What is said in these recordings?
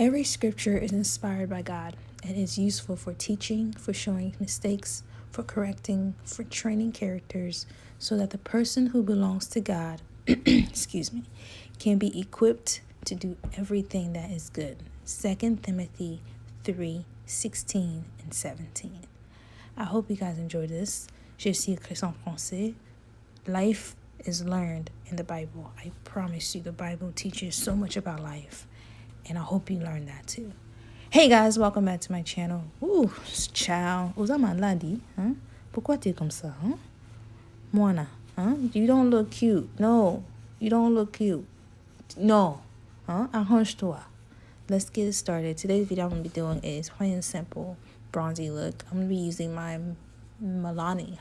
Every scripture is inspired by God and is useful for teaching, for showing mistakes, for correcting, for training characters, so that the person who belongs to God, excuse me, can be equipped to do everything that is good. 2 Timothy 3:16 and 17. I hope you guys enjoyed this. J'ai essayé d'écrire en français. Life is learned in the Bible. I promise you, the Bible teaches so much about life. And I hope you learned that too. Hey guys, welcome back to my channel. Ooh, ciao. Usa maladi, huh? Pourquoi t'es comme ça, huh? Moana, huh? You don't look cute. No, you don't look cute. No, huh? Arrange-toi. Let's get it started. Today's video I'm going to be doing is plain and simple bronzy look. I'm going to be using my Milani,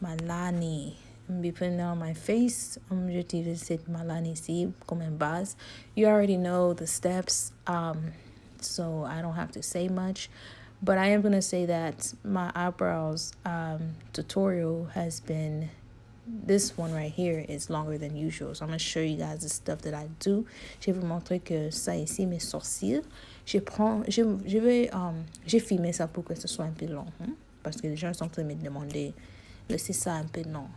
Milani. I'm going to be putting it on my face. I'm going to use it Milani ici comme en base. You already know the steps, so I don't have to say much. But I am going to say that my eyebrows tutorial has been, this one right here is longer than usual. So I'm going to show you guys the stuff that I do. Je vais vous montrer que ça ici, mes sourcils. J'ai filmé ça pour que ce soit un peu long. Parce que les gens sont en train de me demander, laissez ça un peu long.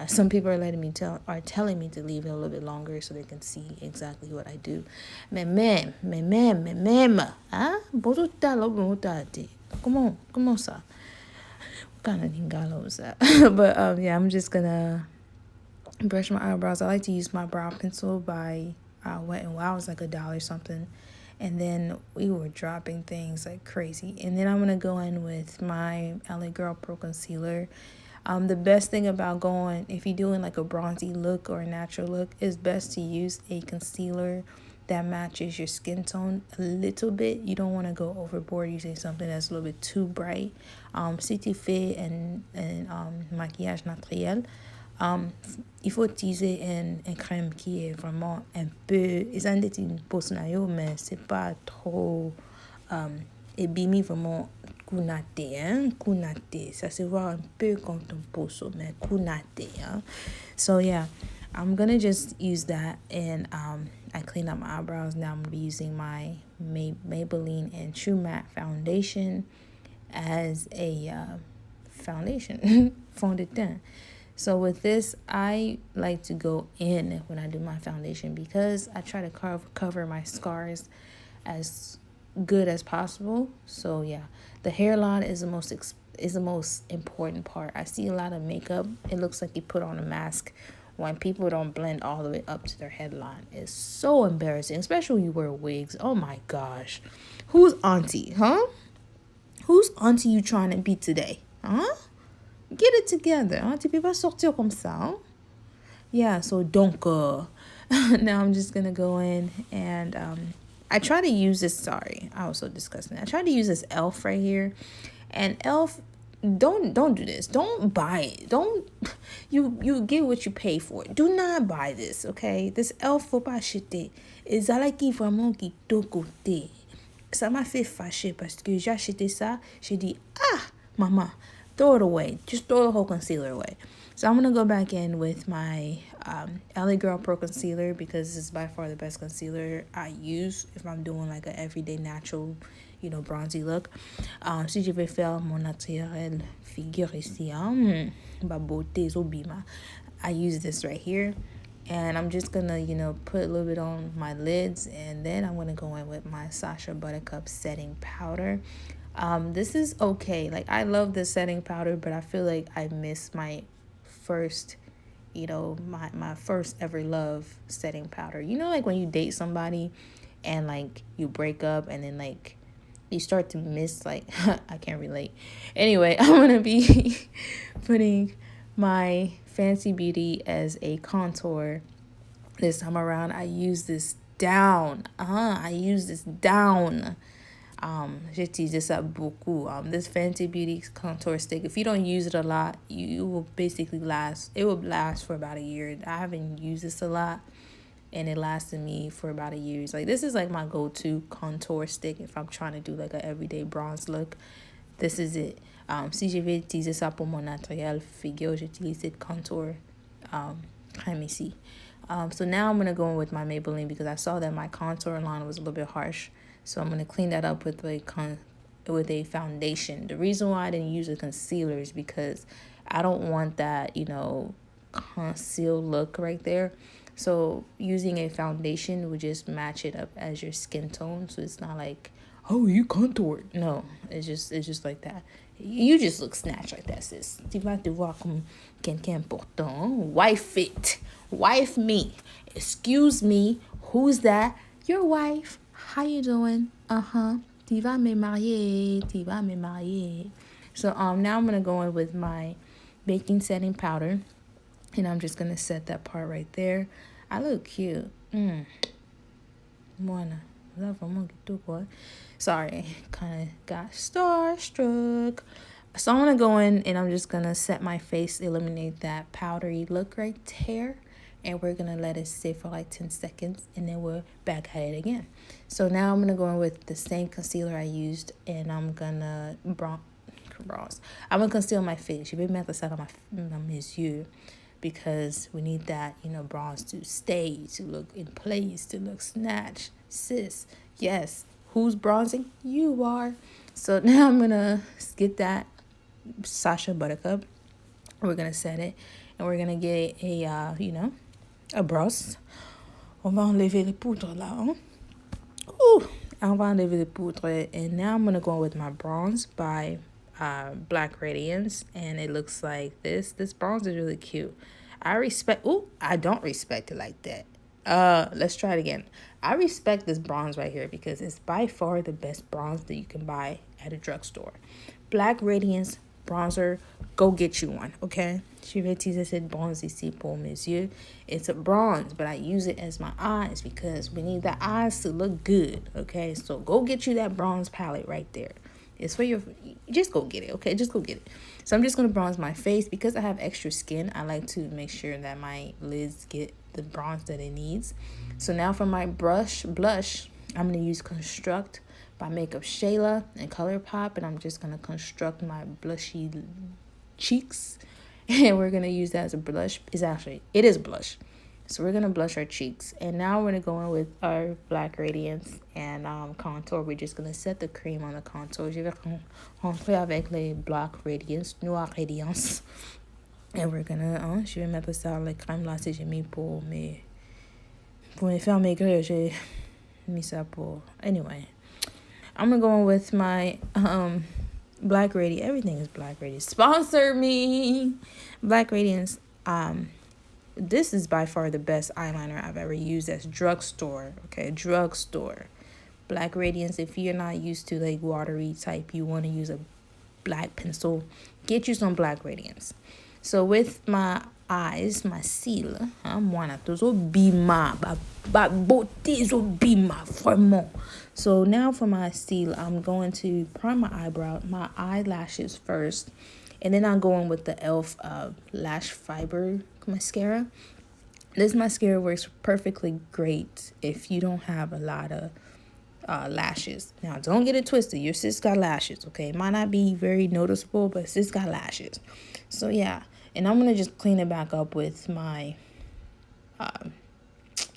Some people are telling me to leave it a little bit longer so they can see exactly what I do. Mais même, hein? Bonjour, comment ça? What kind of Lingala is that? But yeah, I'm just gonna brush my eyebrows. I like to use my brow pencil by Wet n Wild. It's like $1 something. And then we were dropping things like crazy. And then I'm gonna go in with my LA Girl Pro Concealer. The best thing about going, if you're doing like a bronzy look or a natural look, is best to use a concealer that matches your skin tone a little bit. You don't want to go overboard using something that's a little bit too bright. Si tu fais un maquillage naturel, il faut utiliser un crème qui est vraiment un peu, ils ont dit une peau mais c'est pas trop ébimi, vraiment counaté, ça se voit un peu comme ton peau, mais counaté, So yeah, I'm gonna just use that, and I clean up my eyebrows. Now I'm gonna be using my Maybelline and True Matte foundation as a foundation fond de teint. So with this, I like to go in when I do my foundation because I try to cover my scars as good as possible. So yeah, the hairline is the most important part. I see a lot of makeup. It looks like you put on a mask when people don't blend all the way up to their headline. It's so embarrassing, especially when you wear wigs. Oh my gosh. Who's auntie, huh? Whose auntie you trying to be today, huh? Get it together, hein? Tu peux pas sortir comme ça, hein? Yeah, so donc, now I'm just gonna go in and I try to use this, sorry, I was so disgusting. I try to use this e.l.f. right here. And e.l.f., don't do this. Don't buy it. Don't, you get what you pay for. Do not buy this, okay? This e.l.f. faut pas acheter. Et ça là qui vraiment qui de côté. Ça m'a fait fâcher parce que j'ai acheté ça. J'ai dit, maman, throw it away. Just throw the whole concealer away. So I'm going to go back in with my LA Girl Pro Concealer because this is by far the best concealer I use if I'm doing like an everyday natural, bronzy look. Si je vais faire mon naturel figure ici, ma beauté zobima, I use this right here. And I'm just going to, put a little bit on my lids. And then I'm going to go in with my Sacha Buttercup setting powder. This is okay. Like, I love the setting powder, but I feel like I missed my first, my first ever love setting powder. Like when you date somebody and like you break up and then like you start to miss, like, I can't relate. Anyway, I'm going to be putting my Fenty Beauty as a contour this time around. I use this down. J'utilise ça beaucoup. This Fenty Beauty contour stick, if you don't use it a lot, you will basically it will last for about a year. I haven't used this a lot, and it lasted me for about a year. Like, this is like my go-to contour stick if I'm trying to do like an everyday bronze look. This is it. Si je vais utiliser ça pour mon naturel figure, j'utilise cette contour crème ici. So now I'm going to go in with my Maybelline because I saw that my contour line was a little bit harsh. So I'm going to clean that up with a foundation. The reason why I didn't use a concealer is because I don't want that, you know, conceal look right there. So using a foundation would just match it up as your skin tone. So it's not like, oh, you contoured. No, it's just like that. You just look snatched like that, sis. Tu vas te voir comme quelqu'un important. Wife it. Wife me. Excuse me. Who's that? Your wife. How you doing? Tu vas me marier. Tu vas me marier. So now I'm gonna go in with my baking setting powder, and I'm just gonna set that part right there. I look cute. Buona. Sorry, kind of got starstruck. So I'm gonna go in and I'm just gonna set my face, eliminate that powdery look right there, and we're gonna let it sit for like 10 seconds, and then we're back at it again. So now I'm gonna go in with the same concealer I used, and I'm gonna bronze. I'm gonna conceal my face. Je vais mettre ça dans mes yeux, because we need that, you know, bronze to stay, to look in place, to look snatched. Sis, yes. Who's bronzing? You are. So now I'm gonna get that Sacha Buttercup. We're gonna set it, and we're gonna get a you know, a brosse. On va enlever les poudres là. Hein? Ooh, on va enlever les poudres, and now I'm gonna go with my bronze by Black Radiance, and it looks like this. This bronze is really cute. I don't respect it like that. Let's try it again. I respect this bronze right here because it's by far the best bronze that you can buy at a drugstore. Black Radiance bronzer, go get you one, okay? Je vais utiliser cette bronze ici pour mes yeux. It's a bronze, but I use it as my eyes because we need the eyes to look good, okay? So go get you that bronze palette right there. It's for your, just go get it, okay? Just go get it. So I'm just going to bronze my face. Because I have extra skin, I like to make sure that my lids get the bronze that it needs. So now for my blush, I'm going to use Construct by Makeup Shayla and ColourPop. And I'm just going to construct my blushy cheeks. And we're going to use that as a blush. It is blush. So we're going to blush our cheeks. And now we're going to go in with our Black Radiance and contour. We're just going to set the cream on the contour. Je vais rentrer avec les Black Radiance, Noir Radiance. And we're going to, je vais mettre ça, les crèmes là, si j'ai mis pour me faire maigrir, j'ai mis ça pour, anyway. I'm going to go in with my Black Radiance. Everything is Black Radiance. Sponsor me! Black Radiance. This is by far the best eyeliner I've ever used as drugstore, okay? Drugstore. Black Radiance, if you're not used to like watery type, you want to use a black pencil, get you some Black Radiance. So with my eyes, my cils, moi, ba beauté zobima, vraiment. So now for my cils, I'm going to prime my eyelashes first. And then I'll go in with the e.l.f. Lash Fiber mascara. This mascara works perfectly great if you don't have a lot of lashes. Now, don't get it twisted. Your sis got lashes, okay? It might not be very noticeable, but sis got lashes. So, yeah. And I'm going to just clean it back up with my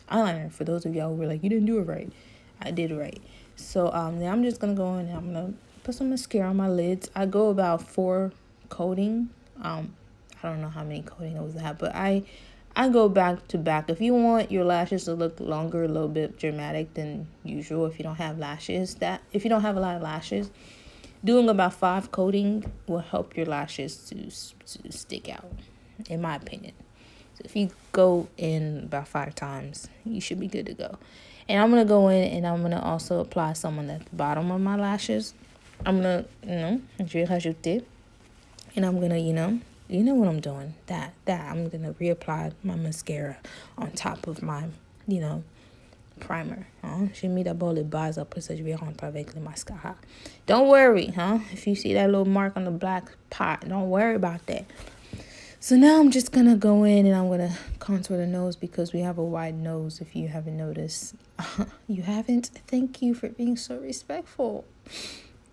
eyeliner. For those of y'all who were like, you didn't do it right. I did it right. So, now I'm just going to go in and I'm going to put some mascara on my lids. I go about 4 coating. I don't know how many coating those I have, but I go back to back. If you want your lashes to look longer, a little bit dramatic than usual, if you don't have if you don't have a lot of lashes, doing about 5 coating will help your lashes to stick out, in my opinion. So if you go in about 5 times, you should be good to go. And I'm gonna go in and I'm gonna also apply some on the bottom of my lashes. I'm gonna, je vais rajouter. And I'm going to, you know what I'm doing. That. I'm going to reapply my mascara on top of my, primer. J'ai mis d'abord les bases, après ça, je vais rentrer avec le mascara. Don't worry, if you see that little mark on the black pot, don't worry about that. So now I'm just going to go in and I'm going to contour the nose because we have a wide nose, if you haven't noticed. You haven't? Thank you for being so respectful.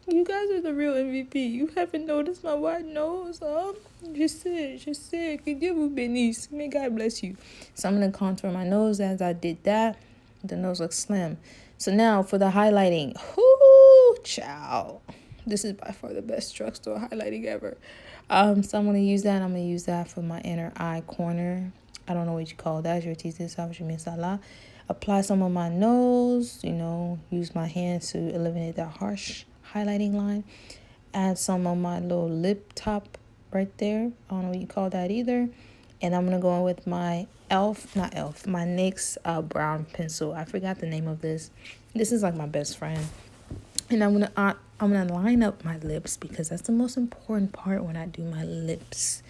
You guys are the real MVP. You haven't noticed my wide nose, huh? Je sais. Que Dieu vous bénisse. May God bless you. So I'm going to contour my nose as I did that. The nose looks slim. So now for the highlighting. Whoo, ciao. This is by far the best drugstore highlighting ever. So I'm going to use that. I'm going to use that for my inner eye corner. I don't know what you call that. Je vais utiliser ça. Je mets ça là. Apply some on my nose. You know, use my hands to eliminate that harsh highlighting line. Add some on my little lip top right there. I don't know what you call that either. And I'm going to go in with my my NYX brown pencil. I forgot the name of this. This is like my best friend. And I'm gonna line up my lips because that's the most important part when I do my lips.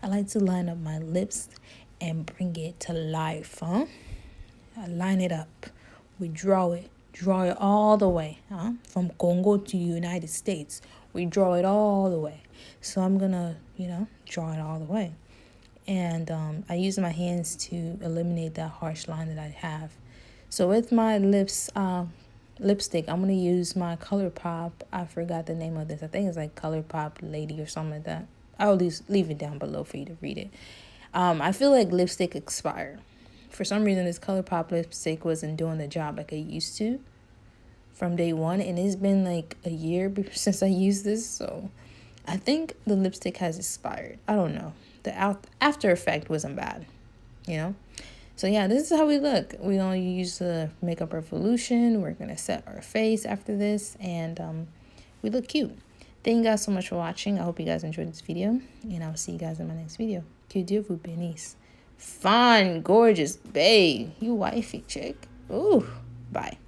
I like to line up my lips and bring it to life, huh? I line it up. We draw it all the way, huh? From Congo to United States. We draw it all the way. So I'm gonna, draw it all the way. And I use my hands to eliminate that harsh line that I have. So with my lipstick, I'm going to use my ColourPop. I forgot the name of this. I think it's like ColourPop Lady or something like that. I'll leave it down below for you to read it. I feel like lipstick expired. For some reason, this ColourPop lipstick wasn't doing the job like it used to from day one. And it's been like a year since I used this. So I think the lipstick has expired. I don't know. The after effect wasn't bad, So yeah, this is how we look. We don't use the Makeup Revolution. We're going to set our face after this. And we look cute. Thank you guys so much for watching. I hope you guys enjoyed this video. And I'll see you guys in my next video. Que Dieu vous bénisse. Fine, gorgeous, babe. You wifey chick. Ooh, bye.